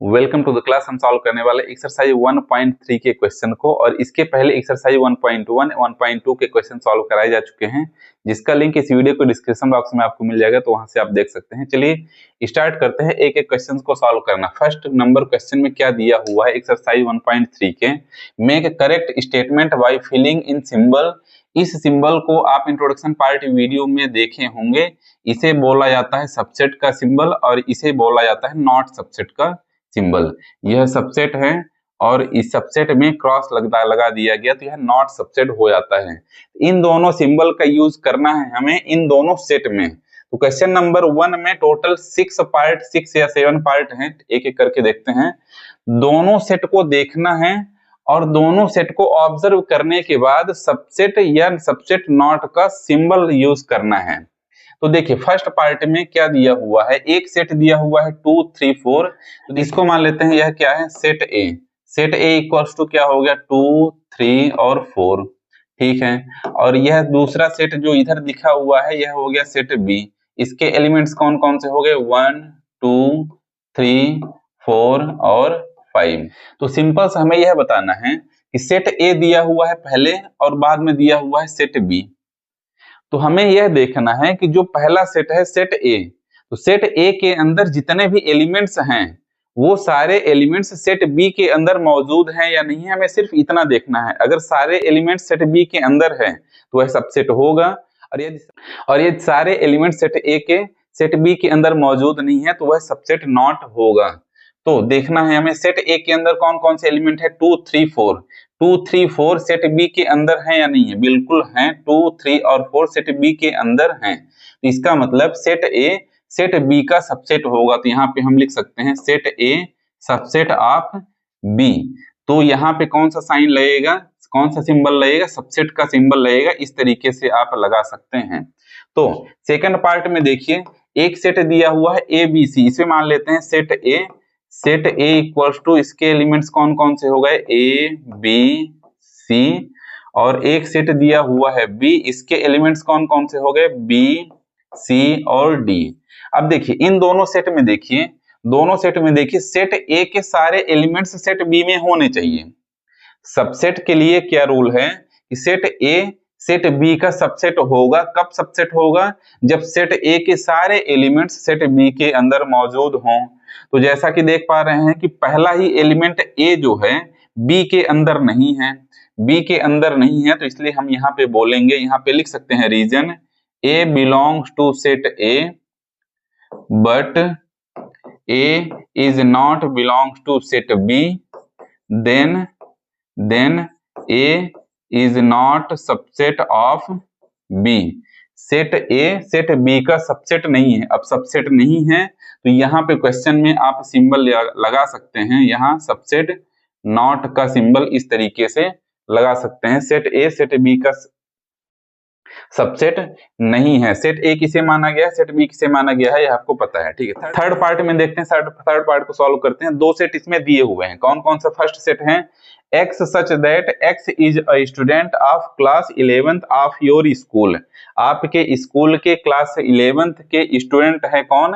Welcome to the class. हम solve करने वाले एक्सरसाइज 1.3 के क्वेश्चन को, और इसके पहले एक्सरसाइज 1.1, 1.2 के क्वेश्चन सॉल्व कराए जा चुके हैं, जिसका लिंक इस वीडियो को डिस्क्रिप्शन बॉक्स में आपको मिल जाएगा, तो वहां से आप देख सकते हैं। चलिए स्टार्ट करते हैं एक एक क्वेश्चन को सॉल्व करना। फर्स्ट नंबर क्वेश्चन में क्या दिया हुआ है एक्सरसाइज 1.3 के, make correct statement by filling in symbol. इस सिंबल को आप इंट्रोडक्शन पार्ट वीडियो में देखे होंगे। इसे बोला जाता है सबसेट का सिंबल, और इसे बोला जाता है नॉट सबसेट का सिंबल। यह सबसेट है और इस सबसेट में क्रॉस लगा दिया गया, तो यह नॉट सबसेट हो जाता है। इन दोनों सिंबल का यूज करना है हमें इन दोनों सेट में। तो क्वेश्चन नंबर 1 में टोटल 6 या 7 पार्ट हैं, एक एक करके देखते हैं। दोनों सेट को देखना है और दोनों सेट को ऑब्जर्व करने के बाद सबसेट या सबसेट नॉट का सिंबल यूज करना है। तो देखिए फर्स्ट पार्ट में क्या दिया हुआ है, एक सेट दिया हुआ है 2 3 4। तो इसको मान लेते हैं यह क्या है, set A. Set A equals to क्या हो गया, 2 3 और 4। ठीक है, और यह दूसरा सेट जो इधर लिखा हुआ है यह हो गया सेट बी। इसके एलिमेंट्स कौन कौन से हो गए, 1 2 3 4 और 5। तो सिंपल से हमें यह बताना है कि सेट ए दिया हुआ है पहले और बाद में दिया हुआ है सेट बी। तो हमें यह देखना है कि जो पहला सेट है सेट ए, तो सेट ए के अंदर जितने भी एलिमेंट्स हैं वो सारे एलिमेंट्स सेट बी के अंदर मौजूद हैं या नहीं है, हमें सिर्फ इतना देखना है। अगर सारे एलिमेंट्स सेट बी के अंदर हैं तो वह सबसेट होगा, और यदि सारे एलिमेंट्स सेट ए के सेट बी के अंदर मौजूद नहीं है तो वह सबसेट नॉट होगा। तो देखना है हमें सेट ए के अंदर कौन कौन से एलिमेंट है, 2 3 4। 2 3 4 सेट बी के अंदर है या नहीं है, बिल्कुल है, 2 3 और 4 सेट बी के अंदर हैं। तो इसका मतलब सेट ए सेट बी का सबसेट होगा। तो यहाँ पे हम लिख सकते हैं set A subset of B. तो यहाँ पे कौन सा साइन लगेगा, कौन सा सिंबल लगेगा, सबसेट का सिंबल लगेगा। इस तरीके से आप लगा सकते हैं। तो सेकंड पार्ट में देखिए एक सेट दिया हुआ है ए बी सी, इसे मान लेते हैं set A. Set A equals to इसके एलिमेंट्स कौन कौन से हो गए, ए बी सी, और एक सेट दिया हुआ है बी, इसके एलिमेंट्स कौन कौन से हो गए, बी सी और डी। अब देखिए इन दोनों सेट में देखिए, दोनों सेट में देखिए सेट ए के सारे एलिमेंट्स सेट बी में होने चाहिए। सबसेट के लिए क्या रूल है कि सेट ए सेट बी का सबसेट होगा। कब सबसेट होगा, जब सेट ए के सारे एलिमेंट्स सेट बी के अंदर मौजूद हों। तो जैसा कि देख पा रहे हैं कि पहला ही एलिमेंट ए जो है बी के अंदर नहीं है, बी के अंदर नहीं है, तो इसलिए हम यहाँ पे बोलेंगे, यहाँ पे लिख सकते हैं reason A belongs to set A but A is not belongs to set B, then A is not subset of B. Set A set B का सबसेट नहीं है। अब सबसेट नहीं है तो यहाँ पे क्वेश्चन में आप सिंबल लगा सकते हैं, यहाँ सबसेट नॉट का सिंबल इस तरीके से लगा सकते हैं। सेट ए सेट बी का सबसेट नहीं है। सेट ए किसे माना गया है, सेट बी किसे माना गया है, ये आपको पता है। ठीक है, थर्ड पार्ट में देखते हैं, थर्ड पार्ट को सॉल्व करते हैं। दो सेट इसमें दिए हुए हैं, कौन कौन सा, फर्स्ट सेट है x such that x is a student of class 11th of your school। आपके स्कूल के क्लास 11th के स्टूडेंट है कौन,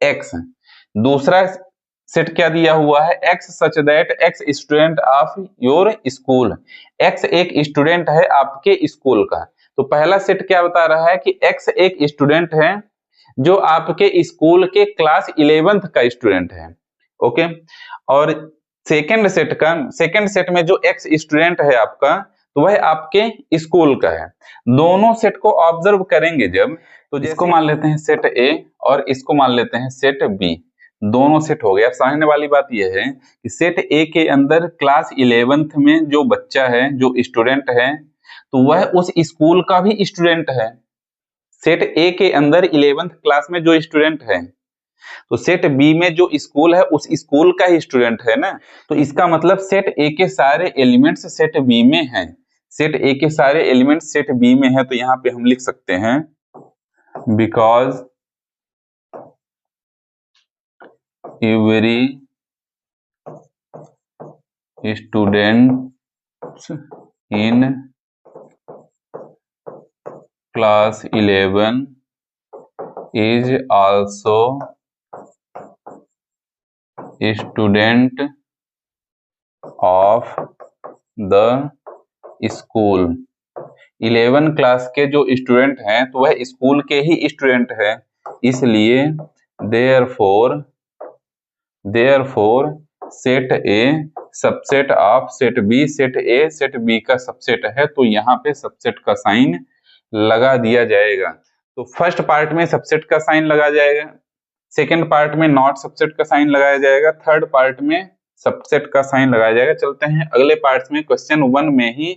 x। दूसरा सेट क्या दिया हुआ है, x such that x student of your school। x एक स्टूडेंट है आपके स्कूल का। तो पहला सेट क्या बता रहा है कि x एक स्टूडेंट है जो आपके स्कूल के क्लास 11th का स्टूडेंट है। ओके, और सेकेंड सेट में जो x स्टूडेंट है आपका, तो वह आपके स्कूल का है। दोनों सेट को ऑब्जर्व करेंगे जब, तो इसको मान लेते हैं सेट ए और इसको मान लेते हैं सेट बी। दोनों सेट हो गए। अब समझने वाली बात यह है कि सेट ए के अंदर क्लास 11th में जो बच्चा है, जो स्टूडेंट है, तो वह उस स्कूल का भी स्टूडेंट है। सेट ए के अंदर 11th क्लास में जो स्टूडेंट है, तो सेट बी में जो स्कूल है उस स्कूल का ही स्टूडेंट है ना। तो इसका मतलब सेट ए के सारे एलिमेंट्स सेट बी में हैं। सेट ए के सारे एलिमेंट्स सेट बी में है, तो यहाँ पे हम लिख सकते हैं because every student in class 11 is also student of the school. 11 class के जो स्टूडेंट हैं तो वह स्कूल के ही स्टूडेंट है, इसलिए therefore set A subset of set B, set A set B का सबसेट है, तो यहाँ पे सबसेट का साइन लगा दिया जाएगा। तो फर्स्ट पार्ट में सबसेट का साइन लगा जाएगा, सेकेंड पार्ट में नॉट सबसेट का साइन लगाया जाएगा, थर्ड पार्ट में सबसेट का साइन लगाया जाएगा। चलते हैं अगले पार्ट में। क्वेश्चन 1 में ही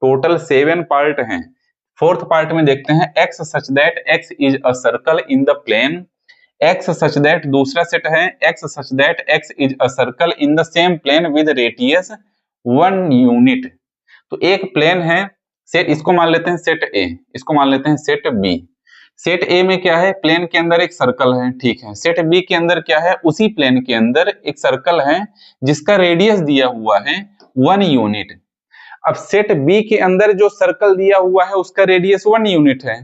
टोटल 7 पार्ट हैं। फोर्थ पार्ट में देखते हैं X such that X is a circle in the plane. X such that दूसरा सेट है, X such that X is a circle in the same plane with radius 1 unit. तो एक plane है, set इसको मान लेते हैं सेट ए, इसको मान लेते हैं सेट बी। सेट ए में क्या है, प्लेन के अंदर एक सर्कल है, ठीक है। सेट बी के अंदर क्या है, उसी प्लेन के अंदर एक सर्कल है जिसका रेडियस दिया हुआ है 1 यूनिट। अब सेट बी के अंदर जो सर्कल दिया हुआ है उसका रेडियस 1 यूनिट है,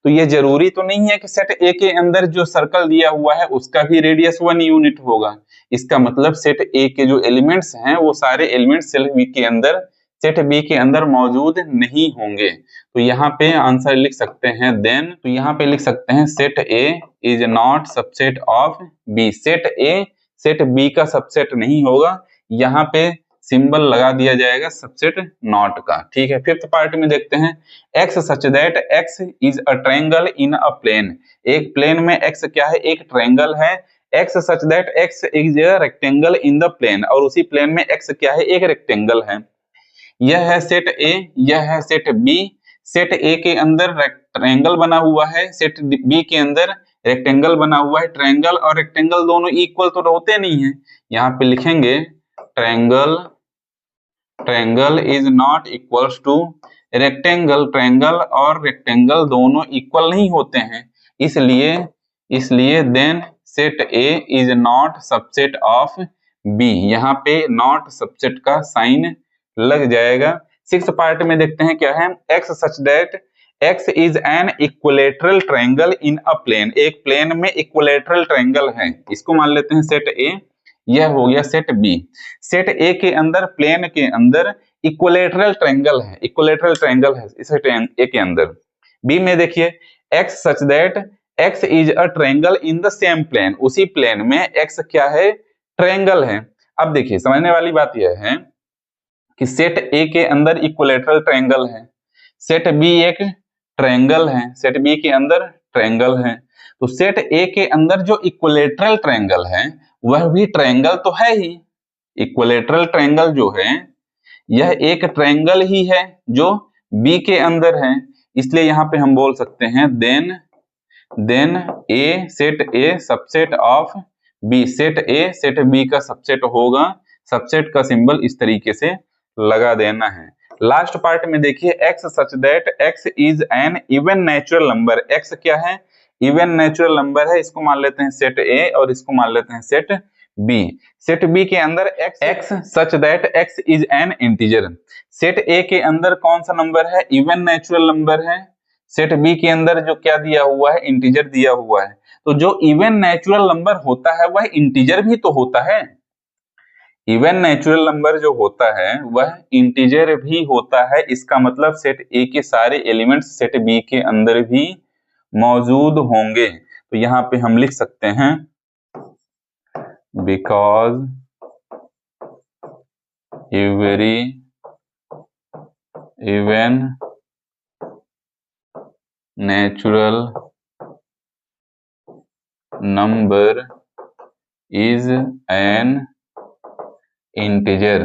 तो ये जरूरी तो नहीं है कि सेट ए के अंदर जो सर्कल दिया हुआ है उसका भी रेडियस 1 यूनिट होगा। इसका मतलब सेट ए के जो एलिमेंट्स हैं वो सारे एलिमेंट्स सेट बी के अंदर सेट बी के अंदर मौजूद नहीं होंगे। तो यहाँ पे आंसर लिख सकते हैं देन, तो यहाँ पे लिख सकते हैं set A is not subset of B. Set A set B का सबसेट नहीं होगा, यहाँ पे सिंबल लगा दिया जाएगा सबसेट नॉट का, ठीक है। फिफ्थ पार्ट में देखते हैं X such that X is a triangle in a plane. एक प्लेन में एक्स क्या है, एक ट्रायंगल है। X such that X is a rectangle in the plane, और उसी प्लेन में एक्स क्या है, एक रेक्टेंगल है। यह है सेट ए, यह है सेट बी। सेट ए के अंदर ट्रायंगल बना हुआ है, सेट बी के अंदर रेक्टेंगल बना हुआ है। ट्रायंगल और रेक्टेंगल दोनों इक्वल तो होते नहीं है, यहाँ पे लिखेंगे triangle is not equals to rectangle. Triangle और रेक्टेंगल दोनों इक्वल नहीं होते हैं, इसलिए then set A is not subset of B. यहाँ पे नॉट सबसेट का साइन लग जाएगा। सिक्स्थ पार्ट में देखते हैं क्या है, X such that X is an equilateral triangle in a plane. एक प्लेन में इक्विलेटरल ट्रायंगल है, इसको मान लेते हैं सेट ए। यह हो गया सेट बी। सेट ए के अंदर प्लेन के अंदर इक्विलेटरल ट्रायंगल है, इक्विलेटरल ट्रायंगल है सेट ए के अंदर। बी में देखिए X such that X is a triangle in the same plane. उसी प्लेन में एक्स क्या है, ट्रायंगल है। अब देखिए समझने वाली बात यह है कि सेट ए के अंदर इक्विलेटरल ट्रायंगल है, सेट बी एक ट्रायंगल है, सेट बी के अंदर ट्रायंगल है। तो सेट ए के अंदर जो इक्विलेटरल ट्रायंगल है वह भी ट्रायंगल तो है ही। इक्विलेटरल ट्रायंगल जो है यह एक ट्रायंगल ही है जो बी के अंदर है, इसलिए यहां पे हम बोल सकते हैं then A set A subset of B. Set A set B का सबसेट होगा। सबसेट का सिंबल इस तरीके से लगा देना है। लास्ट पार्ट में देखिए X such that X is N even natural number. X क्या है, इवन नेचुरल नंबर है, इसको मान लेते हैं सेट ए और इसको मान लेते हैं सेट बी। सेट बी के अंदर x such that X is N integer. Set A के अंदर कौन सा नंबर है, इवन नेचुरल नंबर है। सेट बी के अंदर जो क्या दिया हुआ है, इंटीजर दिया हुआ है। तो जो इवन नेचुरल नंबर होता है वह इंटीजर भी तो होता है। इवन नेचुरल नंबर जो होता है वह इंटीजर भी होता है। इसका मतलब सेट ए के सारे एलिमेंट्स सेट बी के अंदर भी मौजूद होंगे। तो यहाँ पे हम लिख सकते हैं because every even natural number is an integer.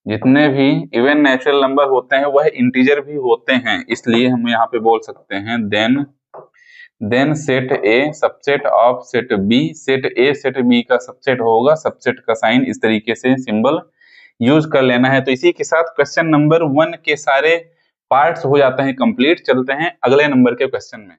जितने भी इवन नेचुरल नंबर होते हैं वह इंटीजर भी होते हैं, इसलिए हम यहाँ पे बोल सकते हैं then set A subset of set B. Set A set B का सबसेट होगा। सबसेट का साइन इस तरीके से सिंबल यूज कर लेना है। तो इसी के साथ क्वेश्चन नंबर 1 के सारे पार्ट्स हो जाते हैं कंप्लीट। चलते हैं अगले नंबर के क्वेश्चन में।